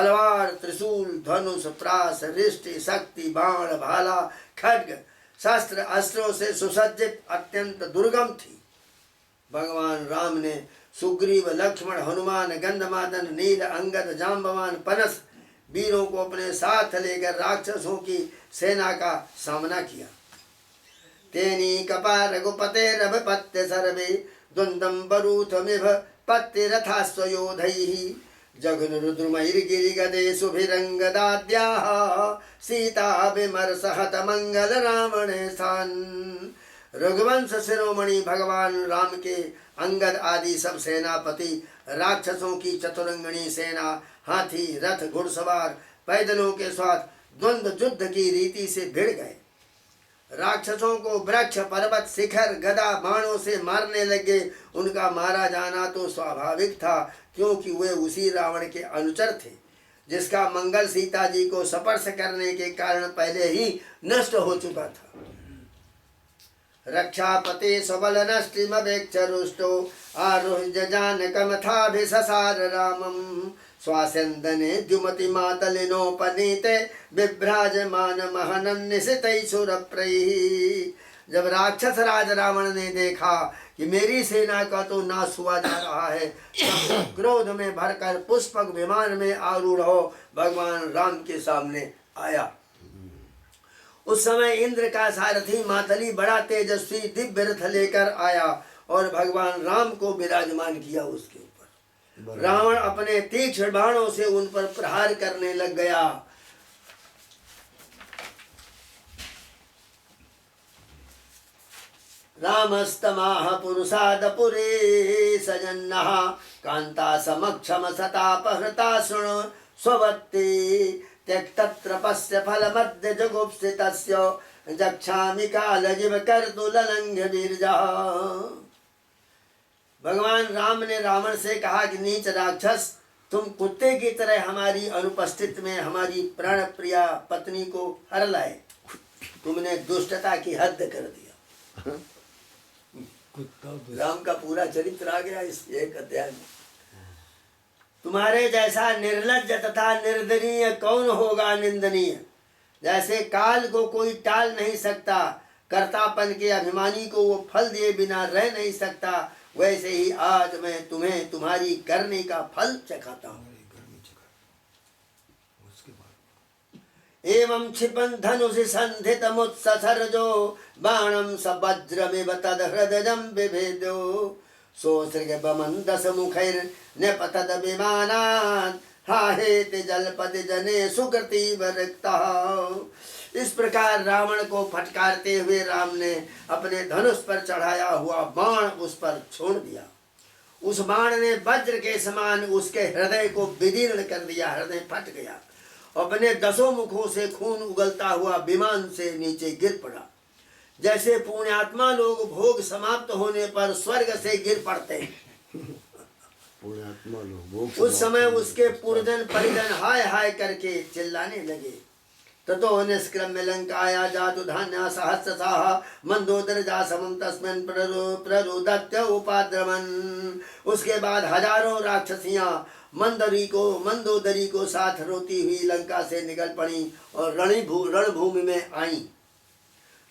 तलवार, त्रिशूल, धनुष, प्रास, रिष्टि, शक्ति, बाण, भाला, खड्ग, शस्त्र, अस्त्रों से सुसज्जित अत्यंत दुर्गम थी। भगवान राम ने सुग्रीव, लक्ष्मण, हनुमान, गंधमादन, नील, अंगद, जाम्बवान, पनस वीरों को अपने साथ लेकर राक्षसों की सेना का सामना किया। तेनी कपार रघुपते रभपत्य सर्वे द्वंद्वं बरूथमिव पत्य रथास्वयोधैः जगनुरुद्रुमैर्गिरिगदे सुभिरंगदाद्याः सीता विमर्शहत मंगल रावणे स्थान। रघुवंश शिरोमणि भगवान राम के अंगद आदि सब सेनापति राक्षसों की चतुरंगणी सेना, हाथी, रथ, घुड़सवार, पैदलों के साथ द्वंद्व युद्ध की रीति से भिड़ गए। राक्षसों को वृक्ष, पर्वत, शिखर, गदा, बाणों से मारने लगे। उनका मारा जाना तो स्वाभाविक था, क्योंकि वे उसी रावण के अनुचर थे जिसका मंगल सीता जी को स्पर्श करने के कारण पहले ही नष्ट हो चुका था। रक्षापते सबल नष्टिमवेक्ष रुष्टो आरुह्य जानकमथाभिससार रामम स्वास्यन्दने द्युमति मातलिनोपनीते विभ्राजमान महनन्निशितै सुरप्रैः। जब राक्षस राज रावण ने देखा कि मेरी सेना का तो नाश हुआ जा रहा है, क्रोध में भरकर पुष्पक विमान में आरूढ़ हो भगवान राम के सामने आया। उस समय इंद्र का सारथी मातली बड़ा तेजस्वी दिव्य रथ लेकर आया और भगवान राम को विराजमान किया उसके ऊपर। रावण अपने तीक्ष्ण बाणों से उन पर प्रहार करने लग गया। रामस्तमाह पुरुषादपुरे सजन्नः कांता समक्षम सतापहृता शृणु स्ववत्ति त्यक्तत्र पश्य फलमद्य जुगुप्सितस्य जक्षामि कालजिव कर्तुललंघ्य वीर्यः। भगवान राम ने रावण से कहा कि नीच राक्षस, तुम कुत्ते की तरह हमारी अनुपस्थित में हमारी प्राण प्रिया पत्नी को हर लाए। तुमने दुष्टता की हद कर दिया। राम का पूरा चरित्र आ गया इस एक अध्याय में। तुम्हारे जैसा निर्लज्ज तथा निर्दनीय कौन होगा निंदनीय। जैसे काल को कोई टाल नहीं सकता, कर्तापन के अभिमानी को वो फल दिए बिना रह नहीं सकता, वैसे ही आज मैं तुम्हें तुम्हारी करने का फल चखाता हूँ। एवं क्षिपन् धनुषि संधितमुत्ससर्जो बाणं सवज्रमिव तद्हृदयं बिभेद्यो सोऽसृगबमन्दस मुखैर्न्यपतद विमानात् हाहेति जलपति जने सुकृतिव रिक्तः। इस प्रकार रावण को फटकारते हुए राम ने अपने धनुष पर चढ़ाया हुआ बाण उस पर छोड़ दिया। उस बाण ने वज्र के समान उसके हृदय को विदीर्ण कर दिया। हृदय फट गया। अपने 10 मुखों से खून उगलता हुआ विमान से नीचे गिर पड़ा। जैसे पुण्यात्मा लोग भोग समाप्त होने पर स्वर्ग से गिर पड़ते हैं। पुण्यात्मा लोग उस समय उसके पुरजन परिजन हाय हाय करके चिल्लाने लगे। ततो निष्क्रम्य में लंकाया जातु धान्या सहस्रशः मंदोदर जासमं तस्मिन् प्ररुदत्य उपाद्रमन्। उसके बाद हजारों राक्षसियां मंदोदरी को साथ रोती हुई लंका से निकल पड़ी और रणभूमि में आई।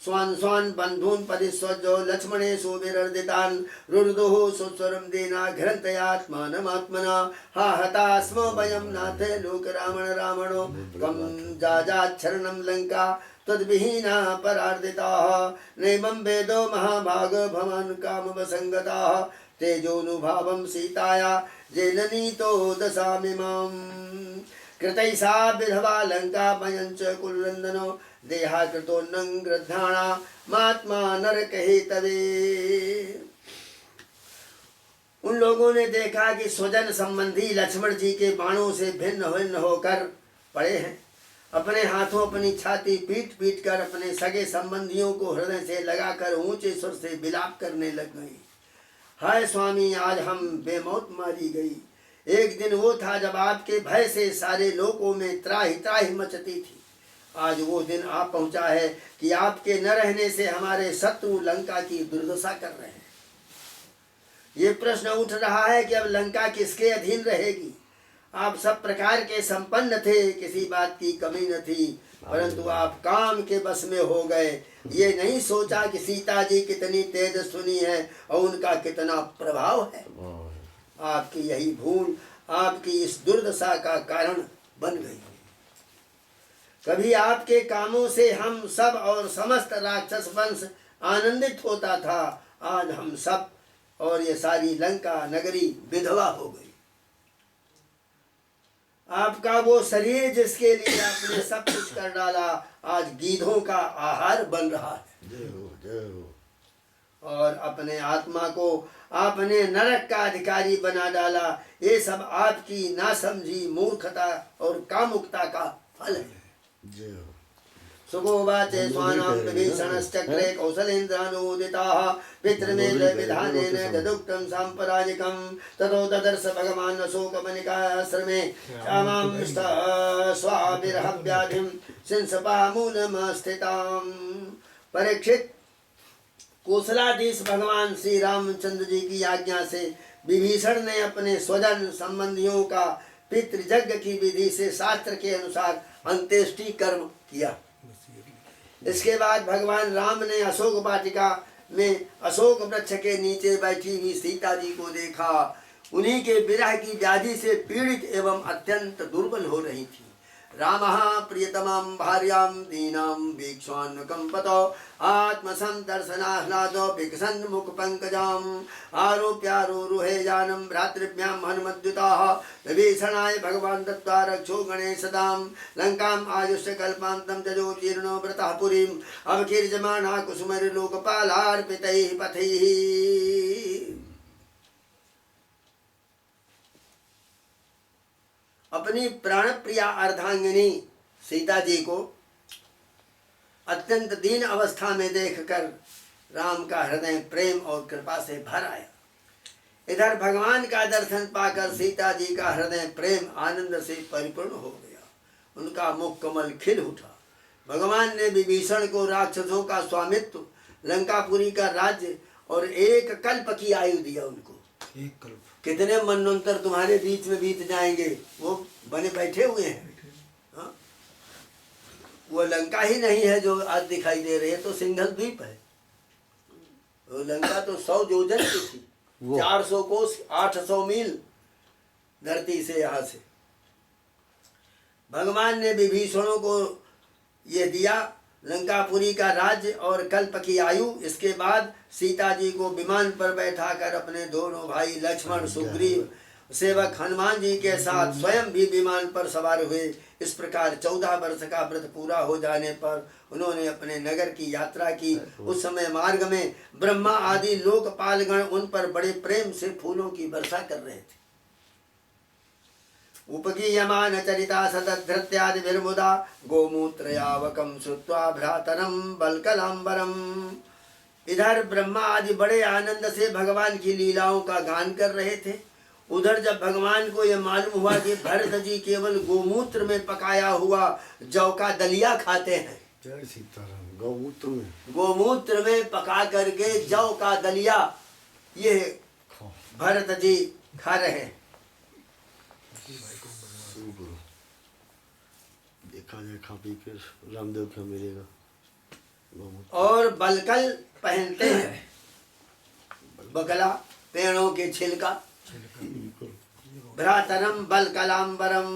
स्वान स्वान बंधून परिस्वजो लक्ष्मणेशु विरर्दितान् रुरुदुः सुस्वरं देना घ्रन्तयात्मानमात्मना हा हता स्म वयं नाथे लोक रावणो त्वं जाजाच्छरणं लंका तद्विहीना परार्दिताः नैवं वेदो महाभाग भवान् कामवसङ्गताः तेजोनुभावं सीताया येन नीतो दशामिमाम् कृतैषा विधवा लंका मयञ्च कुलनन्दनो देहा कृतो नंग्रधाणा महात्मा नरक हेतवे। उन लोगों ने देखा कि स्वजन संबंधी लक्ष्मण जी के बाणों से भिन्न होकर पड़े हैं। अपने हाथों अपनी छाती पीट पीट कर अपने सगे संबंधियों को हृदय से लगाकर ऊंचे सुर से विलाप करने लग गई। हाय स्वामी, आज हम बेमौत मारी गई। एक दिन वो था जब आपके भय से सारे लोकों में त्राहि त्राहि मचती थी। आज वो दिन आ पहुंचा है कि आपके न रहने से हमारे शत्रु लंका की दुर्दशा कर रहे हैं। ये प्रश्न उठ रहा है कि अब लंका किसके अधीन रहेगी। आप सब प्रकार के संपन्न थे, किसी बात की कमी न थी, परंतु आप काम के बस में हो गए। ये नहीं सोचा कि सीता जी कितनी तेजस्विनी है और उनका कितना प्रभाव है। आपकी यही भूल आपकी इस दुर्दशा का कारण बन गई। कभी आपके कामों से हम सब और समस्त राक्षस वंश आनंदित होता था, आज हम सब और ये सारी लंका नगरी विधवा हो गई। आपका वो शरीर जिसके लिए आपने सब कुछ कर डाला, आज गीधों का आहार बन रहा है। जय हो, जय हो। और अपने आत्मा को आपने नरक का अधिकारी बना डाला। ये सब आपकी नासमझी मूर्खता और कामुकता का फल है। जय हो। सुगोवाच स्वानां विभीषणश्चक्रे कौसलेन्द्रानुदिताः पितृमेध विधानेन ददुक्तं साम्पराजिकं ततो ददर्श भगवान् अशोकवनिकाश्रमे क्षमां स्वाविरहव्याधिं सिंसपामूलमस्थितां। परीक्षित, कौशलाधीश भगवान श्री रामचंद्र जी की आज्ञा से विभीषण ने अपने स्वजन संबंधियों का पितृयज्ञ की विधि से शास्त्र के अनुसार अंत्येष्टि कर्म किया। इसके बाद भगवान राम ने अशोक वाटिका में अशोक वृक्ष के नीचे बैठी हुई सीता जी को देखा। उन्हीं के विरह की व्याधि से पीड़ित एवं अत्यंत दुर्बल हो रही थी। रामः प्रियतमां भार्यां दीनां वीक्ष्वान्नुकम्पतो आत्मसंदर्शनाह्लादो विकसन् मुखपङ्कजाम् आरोप्यारोरुहे जानम् भ्रातृभ्यां हनुमद्युताः विभीषणाय भगवान् दत्त्वा रक्षो गणेशदां लङ्काम् आयुष्य कल्पान्तं तजो जीर्णो व्रतः पुरीम् अवकीर्यमाणा कुसुमैर्लोकपालार्पितैः पथैः। अपनी प्राण प्रिया अर्धांगिनी सीता जी को अत्यंत दीन अवस्था में देखकर राम का हृदय प्रेम और कृपा से भर आया। इधर भगवान का दर्शन पाकर सीता जी का हृदय प्रेम आनंद से परिपूर्ण हो गया। उनका मुख कमल खिल उठा। भगवान ने विभीषण को राक्षसों का स्वामित्व, लंकापुरी का राज्य और एक कल्प की आयु दिया। उनको एक कल्प, कितने मनोंतर तुम्हारे बीच में बीत जाएंगे, वो बने बैठे हुए हैं। हाँ? वो लंका ही नहीं है जो आज दिखाई दे रही है, तो सिंघल द्वीप है। वो लंका तो 100 योजन की थी, 400 कोस 800 मील धरती से। यहाँ से भगवान ने विभीषणों को ये दिया लंकापुरी का राज्य और कल्प की आयु। इसके बाद सीता जी को विमान पर बैठाकर अपने दोनों भाई लक्ष्मण, सुग्रीव, सेवक हनुमान जी के साथ स्वयं भी विमान पर सवार हुए। इस प्रकार 14 वर्ष का व्रत पूरा हो जाने पर उन्होंने अपने नगर की यात्रा की। उस समय मार्ग में ब्रह्मा आदि लोकपालगण उन पर बड़े प्रेम से फूलों की वर्षा कर रहे थे। उपगीयमान चरिता सतधृत्यादि विर्मुदा गोमूत्रयावकम श्रुत्वा भ्रातरम बलकलांबरम। इधर ब्रह्मा आदि बड़े आनंद से भगवान की लीलाओं का गान कर रहे थे। उधर जब भगवान को यह मालूम हुआ कि भरत जी केवल गोमूत्र में पकाया हुआ जौ का दलिया खाते हैं, जय सीताराम। गोमूत्र में पका करके जौ का दलिया ये भरत जी खा रहे हैं। देखा जाए खा पी के रामदेव क्या मिलेगा। और बलकल पहनते हैं, बकला पेड़ों के छिलका। भ्रातरम बलकलांबरम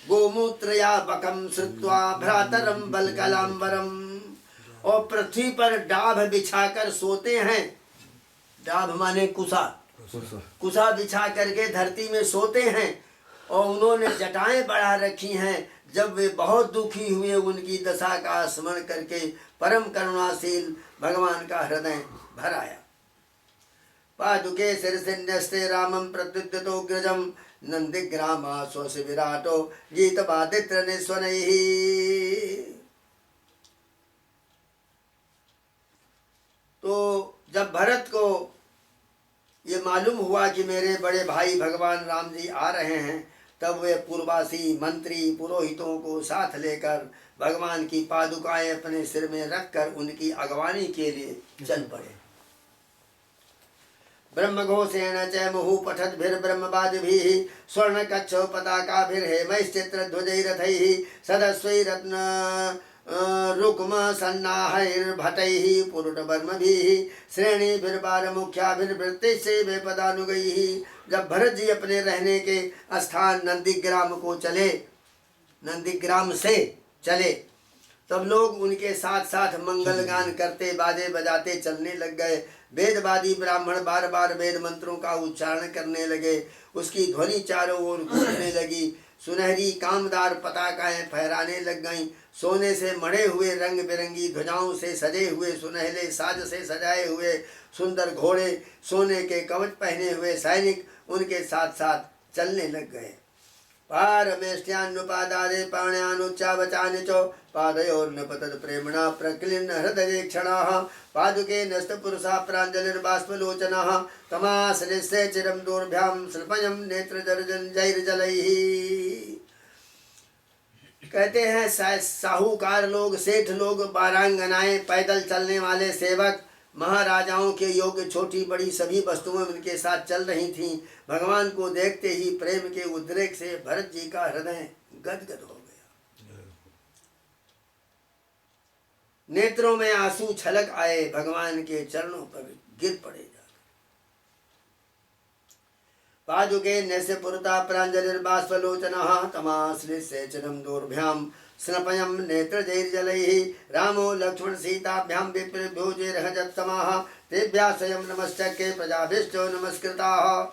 गोमूत्रया बकम श्रुत्वा भ्रातरम बलकलांबरम। और पृथ्वी पर डाभ बिछाकर सोते हैं। डाभ माने कुसा, कुसा बिछा करके धरती में सोते हैं। और उन्होंने जटाएं बढ़ा रखी हैं। जब वे बहुत दुखी हुए, उनकी दशा का स्मरण करके परम करुणाशील भगवान का हृदय भर आया। पादुके शिरसिन्यस्ते रामं प्रत्युद्यतोग्रजं नंदिग्रामा स्वस्य विराटो गीतवादित्र निस्वनैः। तो जब भरत को ये मालूम हुआ कि मेरे बड़े भाई भगवान राम जी आ रहे हैं, तब वे पूर्वासी मंत्री पुरोहितों को साथ लेकर भगवान की पादुकाएं अपने सिर में रखकर उनकी अगवानी के लिए चल पड़े। ब्रह्मघोषेण च मुहुः पठद्भिर्ब्रह्मवादिभिः स्वर्णकच्छो पताकाभिर्हेमैश्चित्रध्वजैरथैः सदस्वैरत्न रुक्मसन्नाहैर्भटैः पुरुटवर्मभिः श्रेणीभिर्बारमुख्याभिर्वृत्तिश्चैव पदानुगैः। जब भरत जी अपने रहने के स्थान नंदीग्राम को चले, नंदीग्राम से चले, तब लोग उनके साथ साथ मंगल गान करते बाजे बजाते चलने लग गए। वेदवादी ब्राह्मण बार बार वेद मंत्रों का उच्चारण करने लगे। उसकी ध्वनि चारों ओर गूंजने लगी। सुनहरी कामदार पताकाएं फहराने लग गईं। सोने से मढ़े हुए रंग बिरंगी ध्वजाओं से सजे हुए, सुनहले साज से सजाए हुए सुंदर घोड़े, सोने के कवच पहने हुए सैनिक उनके साथ साथ चलने लग गए। पारमेष्ट्यान्नुपादारे पाण्यानुच्चावचानि च पादयोर्नपतत् प्रेम्णा प्रक्लिन्न हृदयेक्षणाः पादुके नस्तपुरुषा प्राञ्जलिर्बाष्पलोचनाः तमाश्लिष्य चिरं दोर्भ्यां श्लपयं नेत्रजर्जनैर्जलैः। कहते हैं साहूकार लोग, सेठ लोग, बारांगनाएं, पैदल चलने वाले सेवक, महाराजाओं के योग्य छोटी बड़ी सभी वस्तुएं उनके साथ चल रही थीं। भगवान को देखते ही प्रेम के उद्रेक से भरत जी का हृदय गदगद हो गया। नेत्रों में आंसू छलक आए, भगवान के चरणों पर गिर पड़े। पादुके नैस्य पुरता प्राञ्जलिर्बाष्पलोचनः तमाश्लिष्य चिरं दोर्भ्यां स्नपयं नेत्रजैर्जलैः। रामो लक्ष्मण सीताभ्यां विप्रभ्योजैर्हजत्तमाः तेभ्यः स्वयं नमश्चक्रे प्रजाभिश्च नमस्कृताः।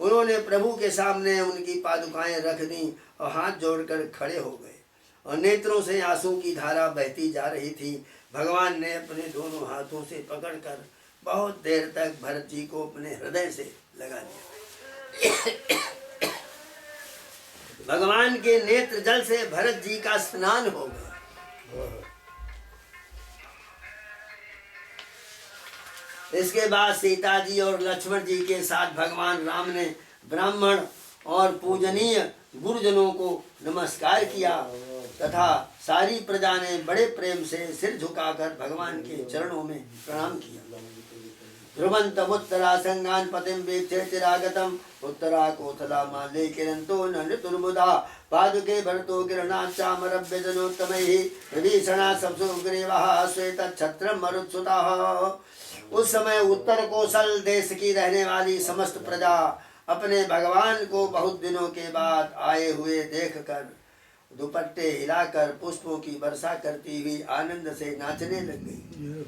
उन्होंने प्रभु के सामने उनकी पादुकाएं रख दी और हाथ जोड़कर खड़े हो गए और नेत्रों से आंसू की धारा बहती जा रही थी। भगवान ने अपने दोनों हाथों से पकड़कर बहुत देर तक भरत जी को अपने हृदय से लगा दिया। भगवान के नेत्र जल से भरत जी का स्नान हो गया। इसके बाद सीता जी और लक्ष्मण जी के साथ भगवान राम ने ब्राह्मण और पूजनीय गुरुजनों को नमस्कार किया तथा सारी प्रजा ने बड़े प्रेम से सिर झुकाकर भगवान के चरणों में प्रणाम किया। ध्रुवन्तमुत्तरा संगान पतिं वीक्ष्य चिरागतम् उत्तरा कोथला माल्ये किरन्तो नृतुर्बुधा पादुके भरतो किरणाच्चामरभ्यजनोत्तमैः विभीषणा सप्तुग्रीवः श्वेतच्छत्रं मरुत्सुताः। उस समय उत्तर कौशल देश की रहने वाली समस्त प्रजा अपने भगवान को बहुत दिनों के बाद आए हुए देखकर दुपट्टे हिलाकर पुष्पों की वर्षा करती हुई आनंद से नाचने लग गई।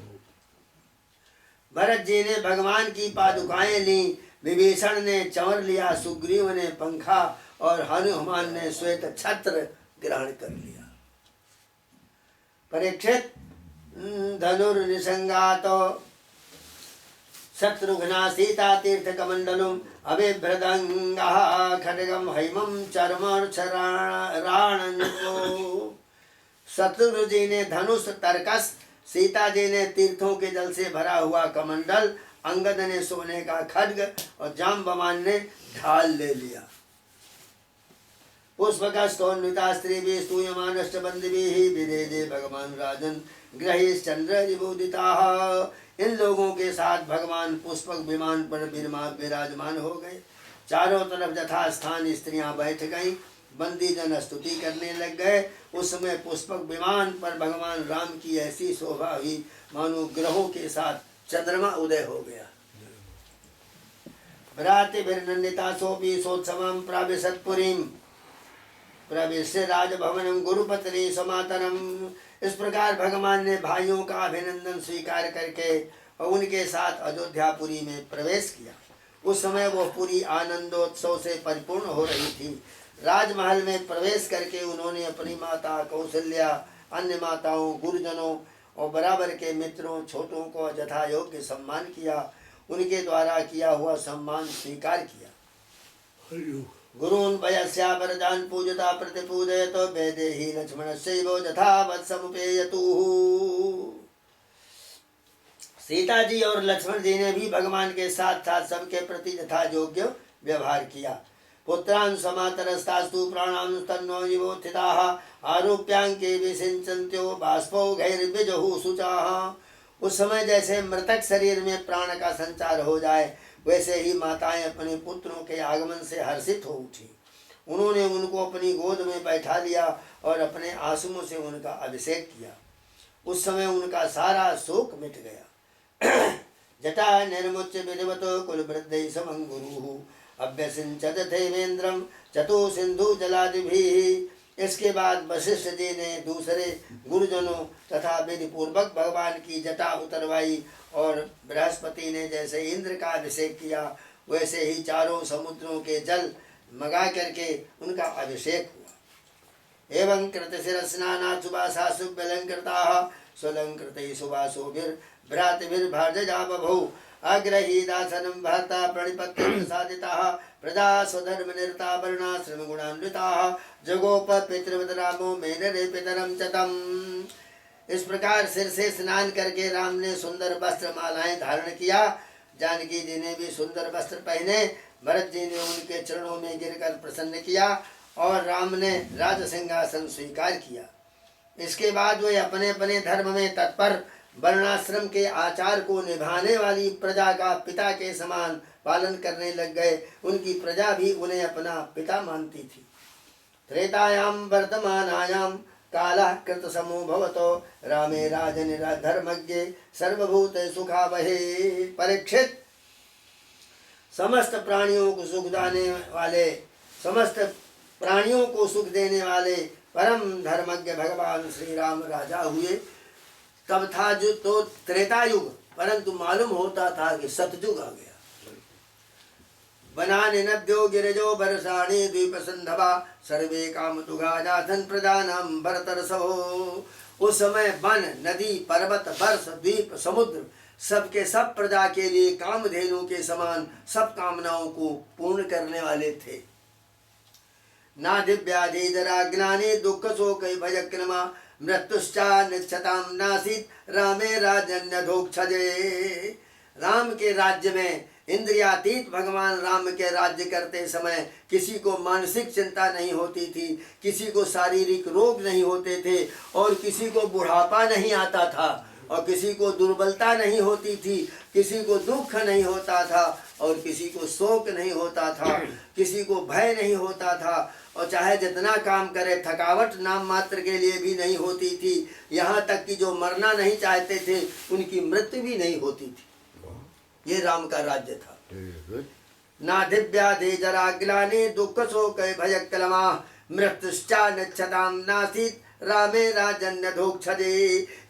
भरत जी ने भगवान की पादुकाएं ली, विभीषण ने चंवर लिया, सुग्रीव ने पंखा और हनुमान ने श्वेत छत्र ग्रहण कर लिया। परीक्षित धनुर्निसंगात शत्रुघ्ना सीता तीर्थ कमंडलम अभिभ्रदंगा खड्गम हैमम चर्मराणन्तो। शत्रु जी ने धनुष तरकस, सीता जी ने तीर्थों के जल से भरा हुआ कमंडल, अंगद ने सोने का खड्ग और जाम्बवान ने ढाल ले लिया। पुष्पकस्तोन्विता स्त्रीभिः स्तूयमानश्चबन्दिभिः विरेजे भगवान राजन ग्रहीश्चन्द्र विबोधिताः। इन लोगों के साथ भगवान पुष्पक विमान पर विराजमान हो गए। चारों तरफ यथा स्थान स्त्रियां बैठ गईं, बंदी जन स्तुति करने लग गए। उस समय पुष्पक विमान पर भगवान राम की ऐसी शोभा हुई मानो ग्रहों के साथ चंद्रमा उदय हो गया। भ्रातृभिर्नन्दिता सोऽपि सोत्सवं प्राविशत्पुरीं प्रविश्य राजभवनं गुरुपत्नी समातरम्। इस प्रकार भगवान ने भाइयों का अभिनंदन स्वीकार करके और उनके साथ अयोध्यापुरी में प्रवेश किया। उस समय वो पूरी आनंदोत्सव से परिपूर्ण हो रही थी। राजमहल में प्रवेश करके उन्होंने अपनी माता कौशल्या, अन्य माताओं, गुरुजनों और बराबर के मित्रों, छोटों को यथा योग्य सम्मान किया। उनके द्वारा किया हुआ सम्मान स्वीकार किया। गुरून् वयस्या वरदान पूजता प्रतिपूजयत वैदेही लक्ष्मणस्यैव यथावत् समुपेयतुः। सीता जी और लक्ष्मण जी ने भी भगवान के साथ साथ सबके प्रति यथा योग्य व्यवहार किया। पुत्रान् समातरस्तास्तु प्राणान् तन्नो युवोत्थिताः आरोप्यांके विसिंचन्त्यो बाष्पो गैर्विजहु शुचाः। उस समय जैसे मृतक शरीर में प्राण का संचार हो जाए वैसे ही माताएं अपने पुत्रों के आगमन से हर्षित हो उठी। उन्होंने उनको अपनी गोद में बैठा लिया और अपने आंसुओं से उनका अभिषेक किया। उस समय उनका सारा शोक मिट गया। जटा निर्मुच्य विधिवत कुल वृद्धि समं गुरु अभ्यसिंचत देवेंद्रम चतु सिंधु जलादिभिः। इसके बाद वशिष्ठ जी ने दूसरे गुरुजनों तथा विधि पूर्वक भगवान की जटा उतरवाई और बृहस्पति ने जैसे इंद्र का अभिषेक किया वैसे ही चारों समुद्रों के जल मंगा करके उनका अभिषेक हुआ। एवं कृतशिर स्नाना सुबासा सुबलंकृता स्वलंकृत सुबासोभिर भ्रातृभिर्भार्जजा बभौ अग्रहीदासनं भर्ता प्रणिपत्य प्रसादिताः प्रजा स्वधर्म निरता वर्णाश्रम गुणान्विताः जगोप पितृवत रामो मेनरे पितरम चतम। इस प्रकार सिर से स्नान करके राम ने सुंदर वस्त्र मालाएं धारण किया। जानकी जी ने भी सुंदर वस्त्र पहने। भरत जी ने उनके चरणों में गिरकर प्रसन्न किया और राम ने राज सिंहासन स्वीकार किया। इसके बाद वे अपने अपने धर्म में तत्पर वर्णाश्रम के आचार को निभाने वाली प्रजा का पिता के समान पालन करने लग गए। उनकी प्रजा भी उन्हें अपना पिता मानती थी। त्रेतायां वर्तमानायां कालः कृत समो भवतो रामे राजन धर्मज्ञे सर्वभूत सुखावहे। परीक्षित, समस्त प्राणियों को सुख देने वाले परम धर्मज्ञ भगवान श्री राम राजा हुए। तब था जो तो त्रेता युग, परंतु मालूम होता था कि सतयुग आ गया। बनाने नद्यो गिरजो बरसाणी द्वीप संधवा सर्वे काम तुगा जाथन प्रजानाम भरतरसो। उस समय वन, नदी, पर्वत, वर्ष, द्वीप, समुद्र सबके सब प्रजा के लिए कामधेनु के समान सब कामनाओं को पूर्ण करने वाले थे। ना दिव्याधि जरा ज्ञाने दुख शोक भयक्रमा मृत्युश्चा निश्चताम नासीत रामे राजन्यधोक्षजे। राम के राज्य में इंद्रियातीत भगवान राम के राज्य करते समय किसी को मानसिक चिंता नहीं होती थी, किसी को शारीरिक रोग नहीं होते थे और किसी को बुढ़ापा नहीं आता था और किसी को दुर्बलता नहीं होती थी, किसी को दुख नहीं होता था और किसी को शोक नहीं होता था, किसी को भय नहीं होता था और चाहे जितना काम करे थकावट नाम मात्र के लिए भी नहीं होती थी। यहाँ तक कि जो मरना नहीं चाहते थे उनकी मृत्यु भी नहीं होती थी। ये राम का राज्य था। ना दिव्याधि जरा ग्लानि दुख शोक भयक्रमा मृत्युश्चा निच्छताम नासीत रामे राजन्यधोक्षजे।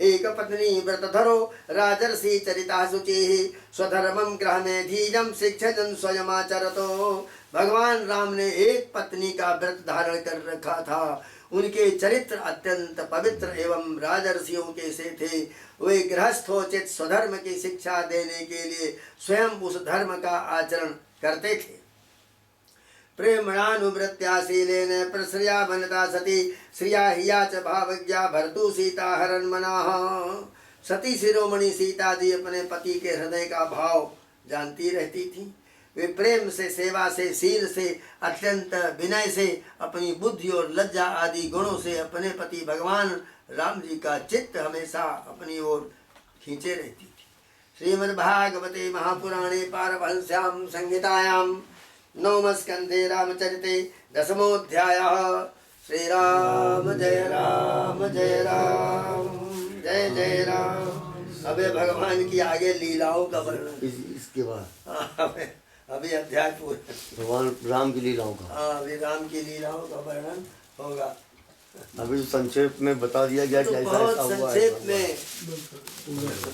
एक पत्नी व्रतधरो राजर्षि चरिता शुचि स्वधर्मं ग्रहणे धीजं शिक्षजन स्वयमाचरतो। भगवान राम ने एक पत्नी का व्रत धारण कर रखा था। उनके चरित्र अत्यंत पवित्र एवं राजर्षियों के से थे। वे गृहस्थोचित स्वधर्म की शिक्षा देने के लिए स्वयं उस धर्म का आचरण करते थे। प्रेमणानुवृत्त्याशीलेन प्रश्रया वनता सती श्रिया हिया च भावज्ञा भर्तु सीता हरन मनाः। सती शिरोमणि सीता जी अपने पति के हृदय का भाव जानती रहती थी। वे प्रेम से, सेवा से, शील से, अत्यंत विनय से, अपनी बुद्धि और लज्जा आदि गुणों से अपने पति भगवान राम जी का चित्त हमेशा अपनी ओर खींचे रहती थी। श्रीमद्भागवते महापुराणे पारमहंस्यां संहितायां नवमस्कन्धे रामचरिते दशमोऽध्यायः। श्री राम जय राम जय राम जय जय राम। अबे भगवान की आगे लीलाओं का वर्णन इसके बाद अभी अध्याय पूरा भगवान राम की लीलाओं का। अभी राम की लीलाओं का वर्णन होगा। अभी संक्षेप में बता दिया गया तो कि ऐसा बहुत ऐसा हुआ संक्षेप में